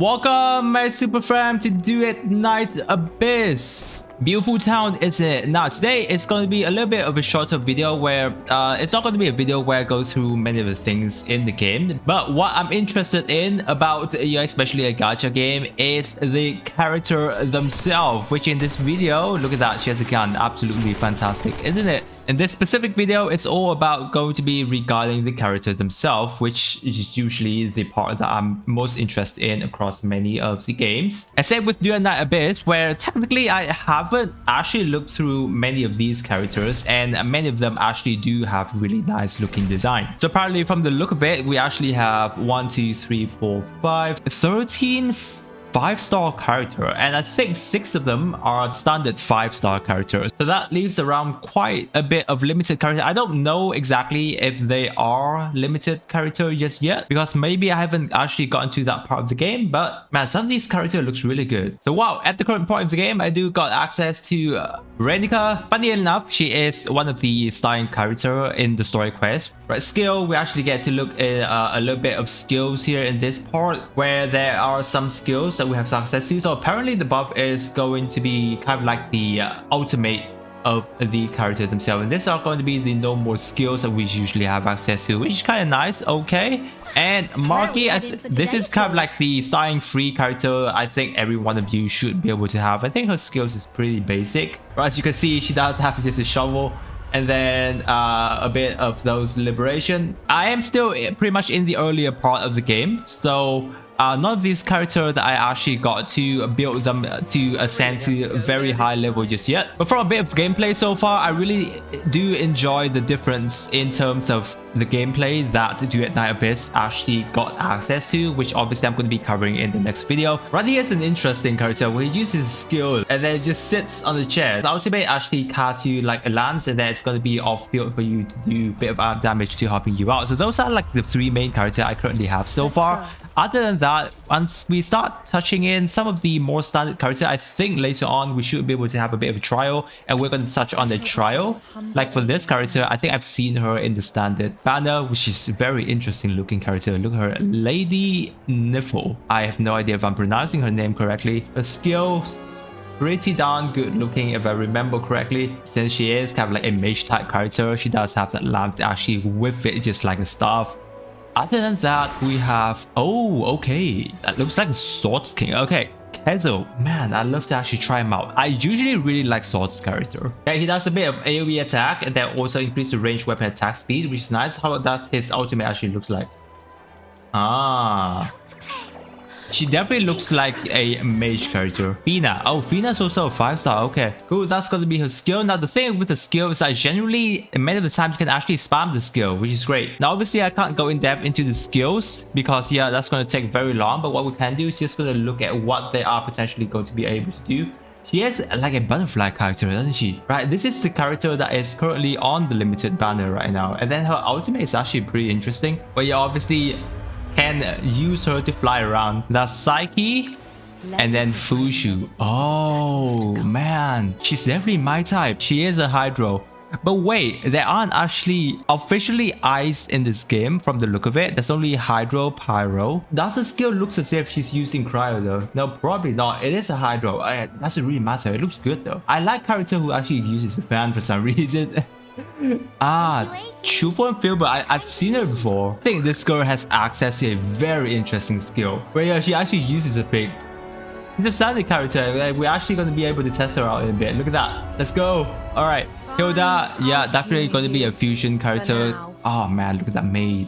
Welcome, my super fam, to Duet Night Abyss. Beautiful town, isn't it? Now, today it's going to be a little bit of a shorter video where it's not going to be a video where I go through many of the things in the game. But what I'm interested in about, especially a gacha game, is the character themselves, which in this video, look at that, she has a gun. Absolutely fantastic, isn't it? In this specific video, it's all about going to be regarding the character themselves, which is usually the part that I'm most interested in across many of the games. Except with Duet Night Abyss, where technically I haven't actually looked through many of these characters, and many of them actually do have really nice looking design. So apparently from the look of it, we actually have 1, 2, 3, 4, 5, 13 5-star character, and I think 6 of them are standard 5-star characters. So that leaves around quite a bit of limited character. I don't know exactly if they are limited character just yet, because maybe I haven't actually gotten to that part of the game, but man, some of these characters looks really good. So wow, at the current point of the game, I do got access to Renika. Funny enough, she is one of the starring character in the story quest. Right, skill, we actually get to look at a little bit of skills here in this part, where there are some skills that we have access to. So apparently the buff is going to be kind of like the ultimate of the character themselves, and these are going to be the normal skills that we usually have access to, which is kind of nice. Okay, and Marky, this is kind of like the starting free character. I think every one of you should be able to have. I think her skills is pretty basic. But as you can see, she does have just a shovel, and then a bit of those liberation. I am still pretty much in the earlier part of the game, so none of these characters that I actually got to build them to ascend to a very high level just yet. But from a bit of gameplay so far, I really do enjoy the difference in terms of the gameplay that Duet Night Abyss actually got access to, which obviously I'm going to be covering in the next video. Randy is an interesting character where he uses skill and then just sits on the chair. His ultimate actually casts you like a lance, and then it's going to be off field for you to do a bit of damage to helping you out. So those are like the 3 main characters I currently have so far. Other than that, once we start touching in some of the more standard characters, I think later on we should be able to have a bit of a trial, and we're going to touch on the trial. Like for this character, I think I've seen her in the standard banner, which is a very interesting looking character. Look at her, Lady Niffle. I have no idea if I'm pronouncing her name correctly. Her skills, pretty darn good looking if I remember correctly. Since she is kind of like a mage type character, she does have that lamp actually with it, just like a staff. Other than that, we have, oh, okay, that looks like a Swords King. Okay, Kezo, man, I'd love to actually try him out. I usually really like Swords character. Okay, he does a bit of AoE attack, and then also increase the range weapon attack speed, which is nice. How does his ultimate actually looks like? Ah, she definitely looks like a mage character. Fina. Oh, Fina's also a 5-star. Okay, cool. That's going to be her skill. Now, the thing with the skill is that generally, many of the time, you can actually spam the skill, which is great. Now, obviously, I can't go in depth into the skills because, yeah, that's going to take very long. But what we can do is just going to look at what they are potentially going to be able to do. She has like a butterfly character, doesn't she? Right, this is the character that is currently on the limited banner right now. And then her ultimate is actually pretty interesting. But yeah, obviously can use her to fly around. That's Psyche and then Fushu. Oh man, she's definitely my type. She is a Hydro. But wait, there aren't actually officially ice in this game from the look of it. There's only Hydro, Pyro. Does the skill looks as if she's using Cryo though? No, probably not. It is a Hydro. Doesn't really matter. It looks good though. I like character who actually uses a fan for some reason. Truthful and Phil, but I've seen her before. I think this girl has access to a very interesting skill where yeah, she actually uses a pig. She's a standard character. Like, we're actually going to be able to test her out in a bit. Look at that. Let's go. All right, Hilda. Yeah, definitely going to be a fusion character. Oh man, look at that maid.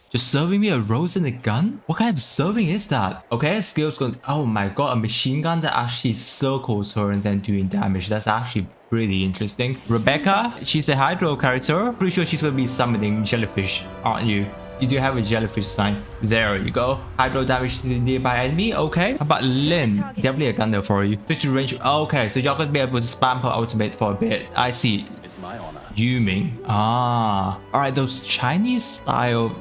Just serving me a rose and a gun? What kind of serving is that? Okay, skills going. Oh my god, a machine gun that actually circles her and then doing damage. That's actually pretty interesting. Rebecca, she's a Hydro character. Pretty sure she's going to be summoning jellyfish, aren't you? You do have a jellyfish sign. There you go. Hydro damage to the nearby enemy. Okay. How about Lynn? Definitely a gunner for you. Switch to range. Okay, so you're going to be able to spam her ultimate for a bit. I see. It's my honor. Yuming. Ah. Alright, those Chinese style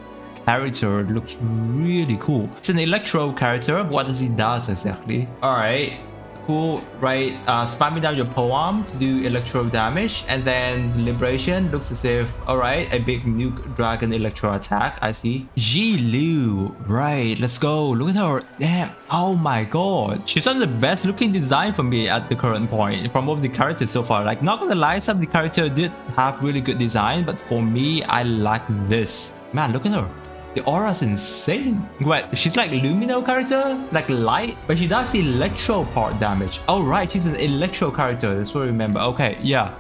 character looks really cool. It's an electro character. What does he do exactly? Alright. Cool, right? Spamming down your poem to do electro damage, and then liberation looks as if, all right, a big nuke dragon electro attack. I see. Ji Lu, right? Let's go. Look at her. Damn. Oh my god, she's one of the best looking design for me at the current point from all of the characters so far. Like, not gonna lie, some of the characters did have really good design, but for me, I like this. Man, look at her. The aura's insane. Wait, she's like Lumino character? Like light? But she does electro part damage. Oh right, she's an electro character. That's what I remember. Okay, yeah.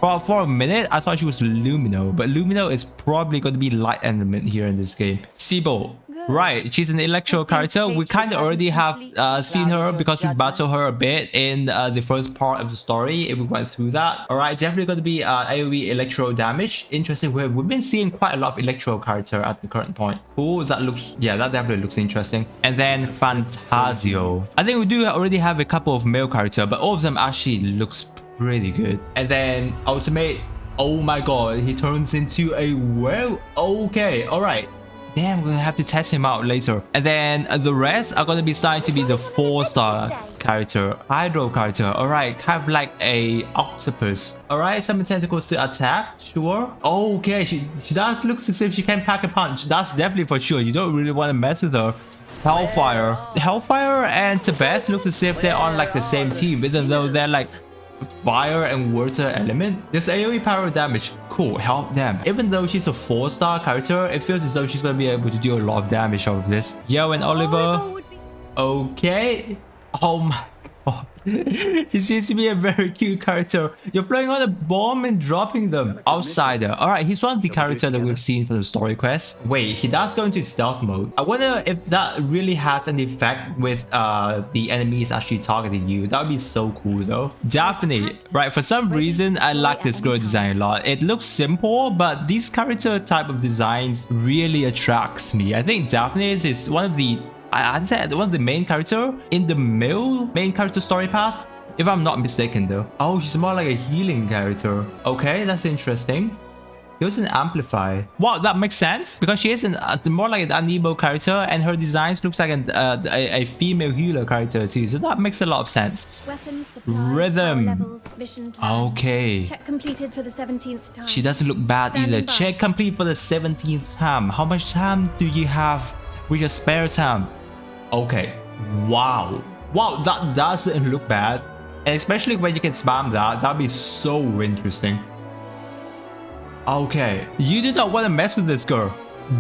For a minute, I thought she was Lumino. But Lumino is probably going to be light element here in this game. Sibo. Right, she's an electro character. We kind of already have seen her because we battled her a bit in the first part of the story. If we went through that. Alright, definitely going to be AoE electro damage. Interesting. We've been seeing quite a lot of electro character at the current point. Cool, that looks, yeah, that definitely looks interesting. And then Fantasio. I think we do already have a couple of male character, but all of them actually looks pretty good. And then Ultimate. Oh my god, he turns into a well. Okay, alright. Damn, we're gonna have to test him out later. And then the rest are gonna be starting to be the 4-star character, Hydro character. Alright, kind of like a octopus. Alright, some tentacles to attack, sure. Okay, she does look as if she can pack a punch. That's definitely for sure. You don't really want to mess with her. Hellfire and Tibet look as if they're on like the same team, even though they're like fire and water element. There's AoE power damage. Cool, help them. Even though she's a 4-star character, it feels as though she's gonna be able to do a lot of damage out of this. Yo and Oliver. Okay. Oh my god. He seems to be a very cute character. You're flying on a bomb and dropping them. Outsider. Alright, he's one of the characters that we've seen for the story quest. Wait, he does go into stealth mode. I wonder if that really has an effect with the enemies actually targeting you. That would be so cool though. Daphne. Right, for some reason, I like this girl design a lot. It looks simple, but these character type of designs really attracts me. I think Daphne is one of the I'd say one of the main character in the main character story path, if I'm not mistaken though. Oh, she's more like a healing character. Okay, that's interesting. Here's an amplify. Wow, that makes sense because she is more like an Amiibo character, and her designs looks like a female healer character too. So that makes a lot of sense. Weapons, supplies, Rhythm. levels, mission plan. Okay. Check completed for the 17th time. She doesn't look bad either. Check complete for the 17th time. How much time do you have with your spare time? Okay. Wow. Wow, that doesn't look bad. And especially when you can spam that, that'd be so interesting. Okay. You do not want to mess with this girl.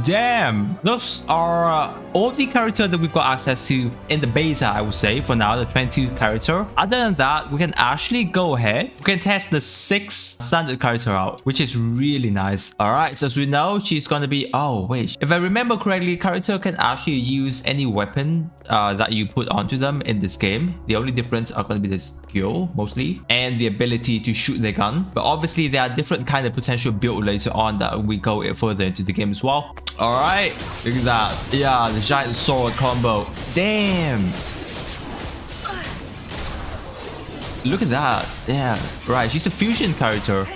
Damn. Those are all the characters that we've got access to in the beta, I would say, for now, the 22 character. Other than that, we can actually go ahead. We can test the 6 standard character out, which is really nice. Alright, so as we know, she's gonna be... Oh, wait. If I remember correctly, character can actually use any weapon that you put onto them in this game. The only difference are going to be the skill, mostly, and the ability to shoot the gun. But obviously, there are different kind of potential build later on that we go further into the game as well. Alright, look at that. Yeah, the giant sword combo. Damn. Look at that. Yeah, right. She's a fusion character.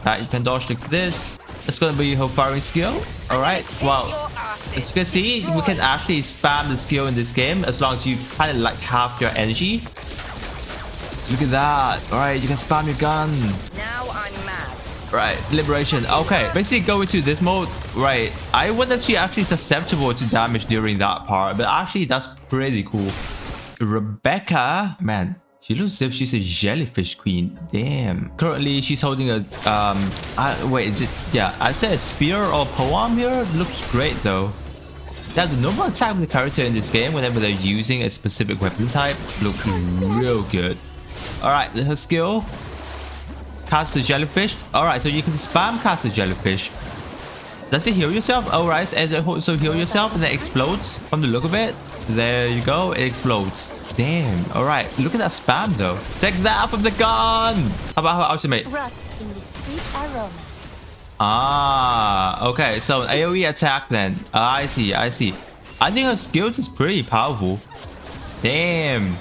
You can dodge like this. That's gonna be her firing skill. Alright, well, as you can see, we can actually spam the skill in this game as long as you kind of like half your energy. Look at that. Alright, you can spam your gun. Now I'm mad. Right, liberation. Okay, basically go into this mode. Right, I wonder if she's actually susceptible to damage during that part, but actually that's pretty cool. Rebecca, man, she looks as if she's a jellyfish queen. Damn. Currently, she's holding a wait, is it? Yeah, I said a spear or poem here. Looks great though. Yeah, the normal attack of the character in this game, whenever they're using a specific weapon type, looks real good. All right, her skill. Cast the jellyfish. Alright, so you can spam cast the jellyfish. Does it heal yourself? Alright, so heal yourself and then explodes from the look of it. There you go, it explodes. Damn, alright. Look at that spam though. Take that from the gun! How about her ultimate? Ruts in the sweet aroma. Ah, okay, so AoE attack then. I see. I think her skills is pretty powerful. Damn.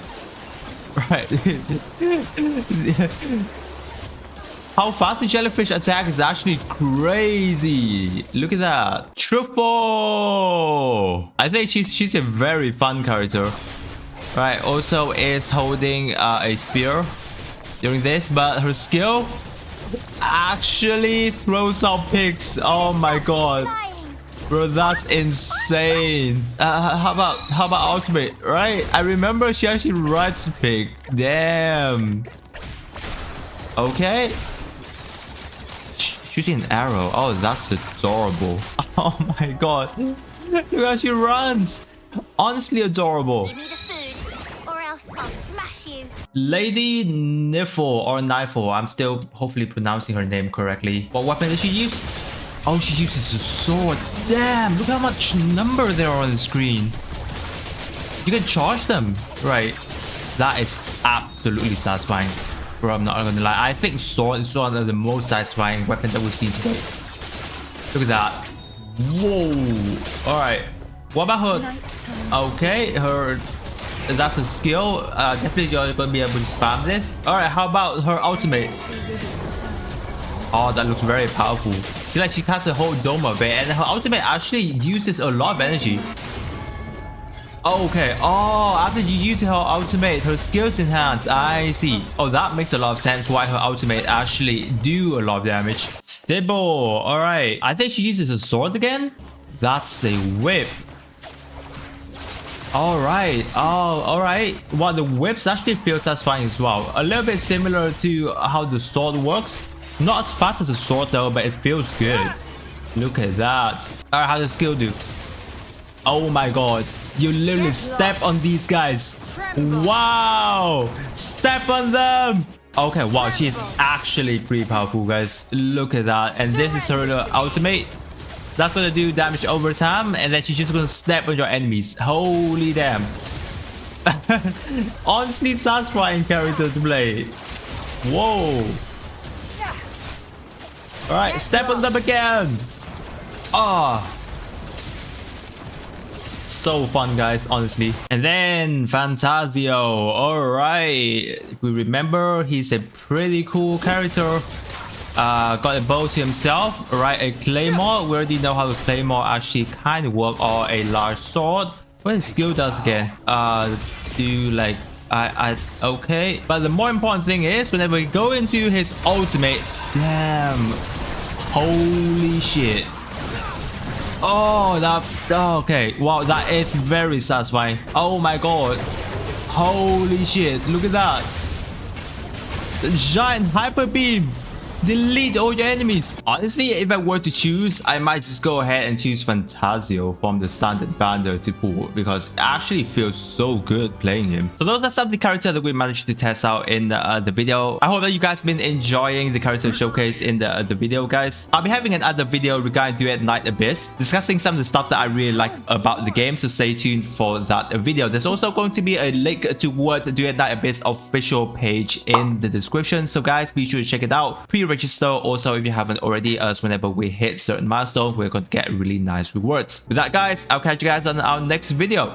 Right. How fast the jellyfish attack is actually crazy. Look at that. Truffle. I think she's a very fun character. Right, also is holding a spear during this, but her skill actually throws out pigs. Oh my god. Bro, that's insane. How about ultimate, right? I remember she actually rides pig. Damn. Okay. Shooting an arrow. Oh, that's adorable. Oh my god. Look how she runs. Honestly adorable. Give me the food, or else I'll smash you. Lady Nifl or Nifl. I'm still hopefully pronouncing her name correctly. What weapon did she use? Oh, she uses a sword. Damn, look how much number there are on the screen. You can charge them. Right. That is absolutely satisfying. Bro, I'm not gonna lie. I think sword is one of the most satisfying weapons that we've seen today. Look at that. Whoa. Alright. What about her? Okay, her... That's a skill. Definitely you're gonna be able to spam this. Alright, how about her ultimate? Oh, that looks very powerful. She casts a whole dome of it, and her ultimate actually uses a lot of energy. Okay. Oh, after you use her ultimate, her skills enhance. I see. Oh, that makes a lot of sense why her ultimate actually do a lot of damage. Sybil. Alright. I think she uses a sword again. That's a whip. Alright. Oh, alright. Well, the whips actually feel satisfying as well. A little bit similar to how the sword works. Not as fast as a sword though, but it feels good. Look at that. Alright, how does skill do? Oh my god. You literally step on these guys. Wow. Step on them. Okay, wow. She is actually pretty powerful, guys. Look at that. And this is her ultimate. That's gonna do damage over time. And then she's just gonna step on your enemies. Holy damn. Honestly satisfying character to play. Whoa. Alright, step on them again. Ah. So fun, guys, honestly. And then Fantasio. Alright. We remember he's a pretty cool character. Got a bow to himself. Alright, a claymore. We already know how the claymore actually kind of work. Or a large sword. What his skill does again? Do like okay. But the more important thing is whenever we go into his ultimate. Damn. Holy shit. Oh, okay. Wow, that is very satisfying. Oh my god. Holy shit. Look at that. The giant hyper beam. Delete all your enemies. Honestly, if I were to choose, I might just go ahead and choose Fantasio from the standard banner to pull because it actually feels so good playing him. So those are some of the characters that we managed to test out in the video. I hope that you guys have been enjoying the character showcase in the video, guys. I'll be having another video regarding Duet Night Abyss, discussing some of the stuff that I really like about the game. So stay tuned for that video. There's also going to be a link toward Duet Night Abyss official page in the description. So guys, be sure to check it out. Register also if you haven't already, as whenever we hit certain milestones we're going to get really nice rewards. With that, guys, I'll catch you guys on our next video.